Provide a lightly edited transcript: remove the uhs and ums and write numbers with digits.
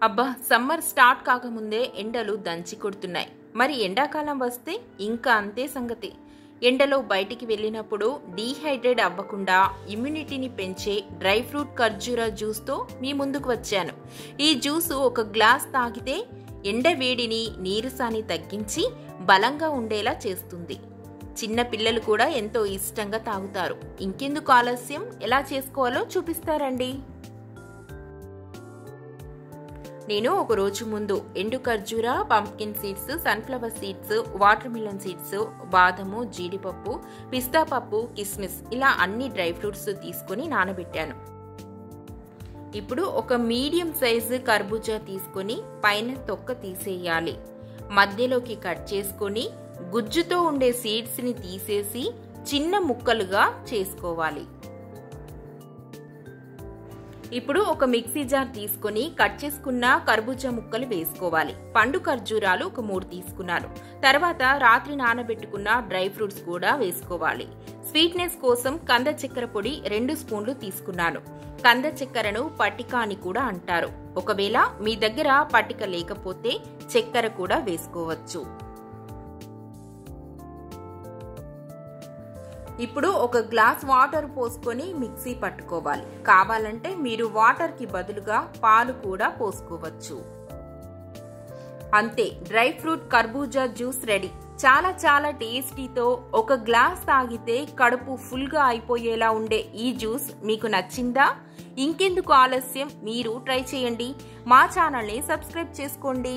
అబ్బా, summer start కాకముందే ఎండలు దంచి కొడుతున్నాయి. మరి ఎండాకాలం వస్తే ఇంకా అంతే సంగతి. ఎండలో బయటికి వెళ్ళినప్పుడు డీహైడ్రేట్ అవ్వకుండా ఇమ్యూనిటీని పెంచే డ్రై ఫ్రూట్ ఖర్జూరా జ్యూస్తో మీ ముందుకు వచ్చాను. ఈ జ్యూస్ ఒక గ్లాస్ తాగితే ఎండ వేడిని, నీరసాన్ని తగ్గించి బలంగా ఉండేలా చేస్తుంది. చిన్న పిల్లలు కూడా ఎంతో ఇష్టంగా తాగుతారు. ఇంకెందుకు ఆలస్యం, ఎలా చేసుకోవాలో చూపిస్తారండి. నేను ఒక రోజు ముందు ఎండు ఖర్జూరా, pumpkin seeds, sunflower seeds, watermelon seeds, బాదము, జీడిపప్పు, పిస్తా పప్పు, కిస్మిస్ ఇలా అన్ని డ్రై ఫ్రూట్స్ తీసుకొని నానబెట్టాను. ఇప్పుడు ఒక మీడియం సైజు కర్బూజా తీసుకొని పైన తొక్క తీసేయాలి. మధ్యలోకి కట్ చేసుకొని గుజ్జుతో ఉండే సీడ్స్ ని తీసేసి చిన్న ముక్కలుగా చేసుకోవాలి. ఇప్పుడు ఒక మిక్సీ జార్ తీసుకొని కట్ చేసుకున్న కర్బూజా ముక్కలు వేసుకోవాలి. పండు ఖర్జూరాలు ఒక 3 తీసుకున్నాను. తర్వాత రాత్రి నానబెట్టుకున్న డ్రై ఫ్రూట్స్ కూడా వేసుకోవాలి. స్వీట్నెస్ కోసం కంద చక్కెర పొడి 2 స్పూన్లు తీసుకున్నాను. కంద చక్కెరను పట్టిక అని కూడా అంటారు. ఒకవేళ మీ దగ్గర పట్టిక లేకపోతే చక్కెర కూడా వేసుకోవచ్చు. ఇప్పుడు ఒక గ్లాస్ వాటర్ పోసుకొని మిక్సీ పట్టుకోవాలి. కావాలంటే మీరు వాటర్ కి బదులుగా పాలు కూడా పోసుకోవచ్చు. అంతే, డ్రై ఫ్రూట్ కర్బూజా జ్యూస్ రెడీ. చాలా చాలా టేస్టీతో ఒక గ్లాస్ తాగితే కడుపు ఫుల్ గా అయిపోయేలా ఉండే ఈ జ్యూస్ మీకు నచ్చిందా? ఇంకెందుకు ఆలస్యం, మీరు ట్రై చేయండి. మా ఛానల్ ని సబ్స్క్రైబ్ చేసుకోండి.